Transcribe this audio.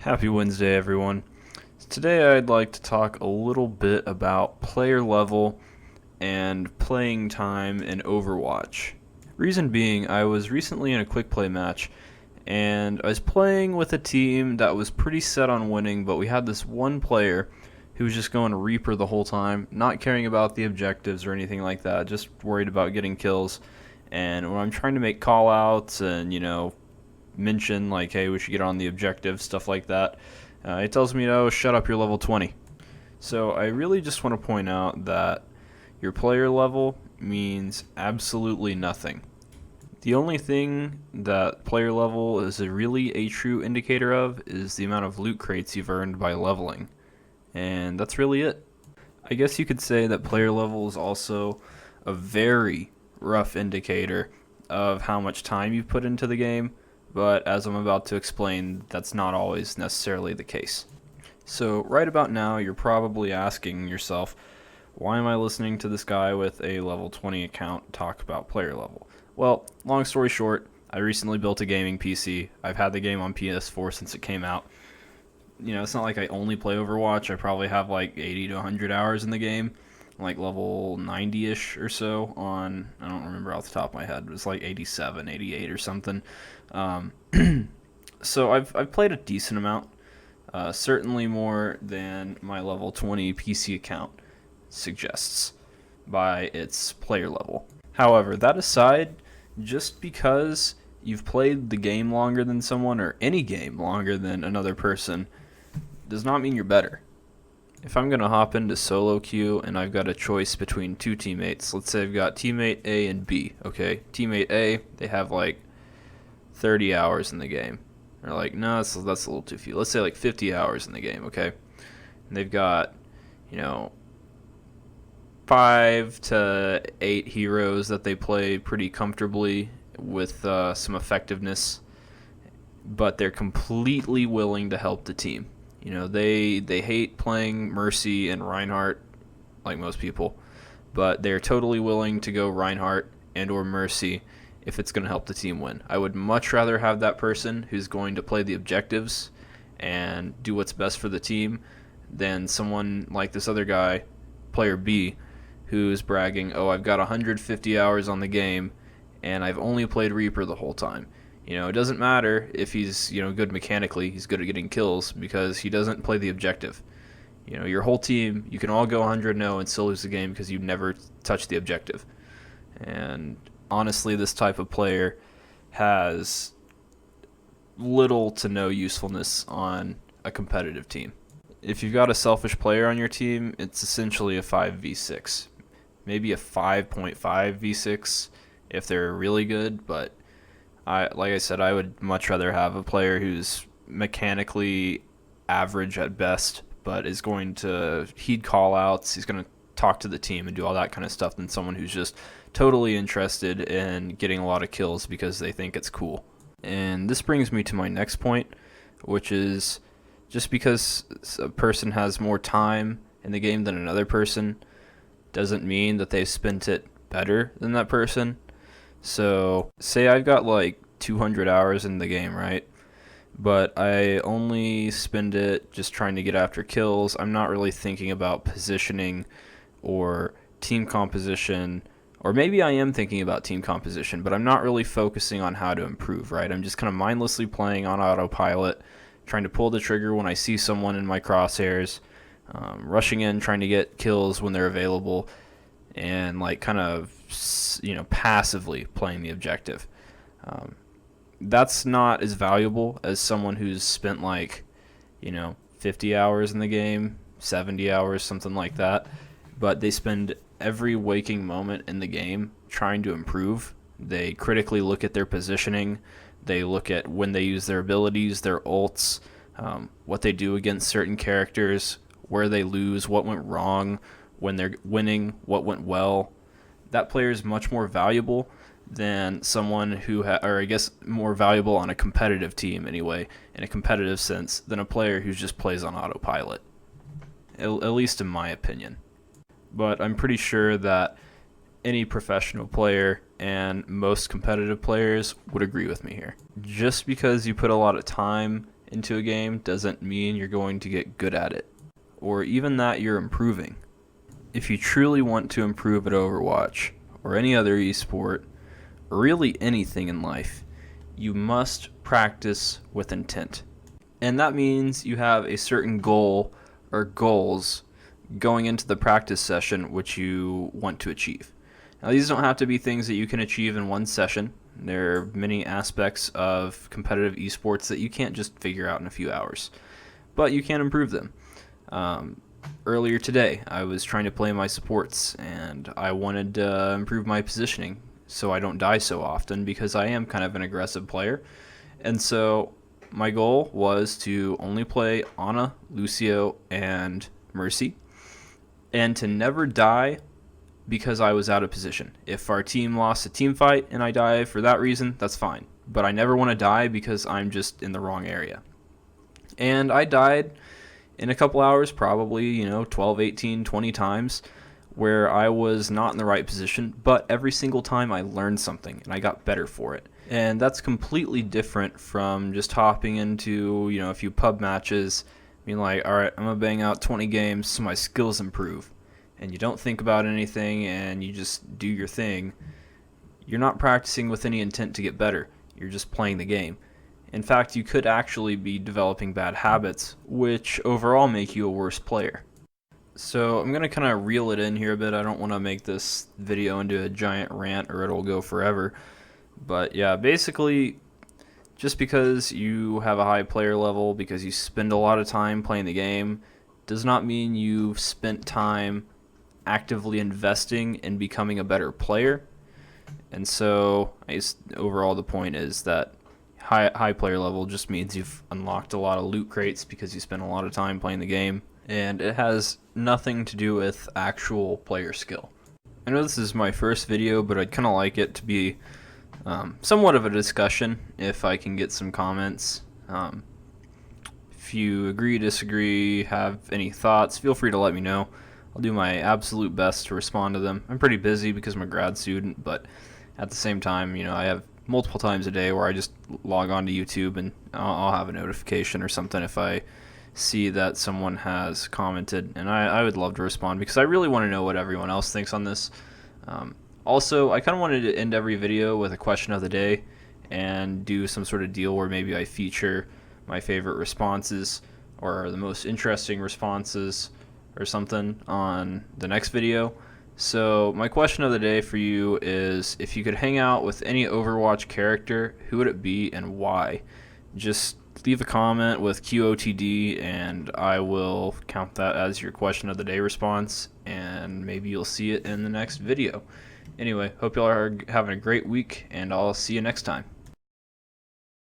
Happy Wednesday, everyone. Today I'd like to talk a little bit about player level and playing time in Overwatch. Reason being, I was recently in a quick play match, and I was playing with a team that was pretty set on winning, but we had this one player who was just going Reaper the whole time, not caring about the objectives or anything like that, just worried about getting kills. And when I'm trying to make callouts and, mention like, hey, we should get on the objective, stuff like that, it tells me, oh, shut up, you're level 20. So I really just want to point out that your player level means absolutely nothing. The only thing that player level is really a true indicator of is the amount of loot crates you've earned by leveling. And that's really it. I guess you could say that player level is also a very rough indicator of how much time you've put into the game, but as I'm about to explain, that's not always necessarily the case. So right about now, you're probably asking yourself, why am I listening to this guy with a level 20 account talk about player level? Well, long story short, I recently built a gaming PC. I've had the game on PS4 since it came out. It's not like I only play Overwatch. I probably have like 80 to 100 hours in the game, like level 90-ish or so on, I don't remember off the top of my head, it was like 87, 88 or something. So I've played a decent amount, certainly more than my level 20 PC account suggests by its player level. However, that aside, just because you've played the game longer than someone or any game longer than another person does not mean you're better. If I'm going to hop into solo queue and I've got a choice between two teammates, let's say I've got teammate A and B, okay? Teammate A, they have like 30 hours in the game. They're like, no, that's a little too few. Let's say like 50 hours in the game, okay? And they've got, 5 to 8 heroes that they play pretty comfortably with some effectiveness, but they're completely willing to help the team. They hate playing Mercy and Reinhardt like most people, but they're totally willing to go Reinhardt and or Mercy if it's going to help the team win. I would much rather have that person who's going to play the objectives and do what's best for the team than someone like this other guy, player B, who's bragging, oh, I've got 150 hours on the game and I've only played Reaper the whole time. It doesn't matter if he's, good mechanically, he's good at getting kills because he doesn't play the objective. Your whole team, you can all go 100-0 and still lose the game because you never touched the objective. And honestly, this type of player has little to no usefulness on a competitive team. If you've got a selfish player on your team, it's essentially a 5v6. Maybe a 5.5v6 if they're really good, but like I said, I would much rather have a player who's mechanically average at best, but is going to heed call-outs, he's going to talk to the team and do all that kind of stuff, than someone who's just totally interested in getting a lot of kills because they think it's cool. And this brings me to my next point, which is just because a person has more time in the game than another person doesn't mean that they've spent it better than that person. So, say I've got like 200 hours in the game, right? But I only spend it just trying to get after kills. I'm not really thinking about positioning or team composition, or maybe I am thinking about team composition, but I'm not really focusing on how to improve, right? I'm just kind of mindlessly playing on autopilot, trying to pull the trigger when I see someone in my crosshairs, rushing in, trying to get kills when they're available, and like kind of passively playing the objective. That's not as valuable as someone who's spent 50 hours in the game, 70 hours, something like that, but they spend every waking moment in the game trying to improve. They critically look at their positioning, they look at when they use their abilities, their ults, what they do against certain characters, where they lose, what went wrong, when they're winning, what went well. That player is much more valuable than someone who, or I guess more valuable on a competitive team anyway, in a competitive sense, than a player who just plays on autopilot, at least in my opinion. But I'm pretty sure that any professional player and most competitive players would agree with me here. Just because you put a lot of time into a game doesn't mean you're going to get good at it, or even that you're improving. If you truly want to improve at Overwatch, or any other esport, or really anything in life, you must practice with intent. And that means you have a certain goal or goals going into the practice session which you want to achieve. Now, these don't have to be things that you can achieve in one session. There are many aspects of competitive esports that you can't just figure out in a few hours, but you can improve them. Earlier today, I was trying to play my supports, and I wanted to improve my positioning so I don't die so often, because I am kind of an aggressive player. And so my goal was to only play Ana, Lucio, and Mercy, and to never die because I was out of position. If our team lost a team fight and I die for that reason, that's fine. But I never want to die because I'm just in the wrong area. And I died in a couple hours, probably, 12, 18, 20 times, where I was not in the right position, but every single time I learned something and I got better for it. And that's completely different from just hopping into, a few pub matches, being like, all right, I'm going to bang out 20 games so my skills improve. And you don't think about anything and you just do your thing. You're not practicing with any intent to get better. You're just playing the game. In fact, you could actually be developing bad habits, which overall make you a worse player. So I'm going to kind of reel it in here a bit. I don't want to make this video into a giant rant or it'll go forever. But yeah, basically, just because you have a high player level, because you spend a lot of time playing the game, does not mean you've spent time actively investing in becoming a better player. And so overall the point is that high player level just means you've unlocked a lot of loot crates because you spent a lot of time playing the game, and it has nothing to do with actual player skill. I know this is my first video, but I'd kind of like it to be somewhat of a discussion if I can get some comments. If you agree, disagree, have any thoughts, feel free to let me know. I'll do my absolute best to respond to them. I'm pretty busy because I'm a grad student, but at the same time, I have multiple times a day where I just log on to YouTube and I'll have a notification or something if I see that someone has commented, and I would love to respond because I really want to know what everyone else thinks on this. Also, I kind of wanted to end every video with a question of the day and do some sort of deal where maybe I feature my favorite responses or the most interesting responses or something on the next video. So my question of the day for you is, if you could hang out with any Overwatch character, who would it be and why? Just leave a comment with QOTD and I will count that as your question of the day response, and maybe you'll see it in the next video. Anyway, hope y'all are having a great week, and I'll see you next time.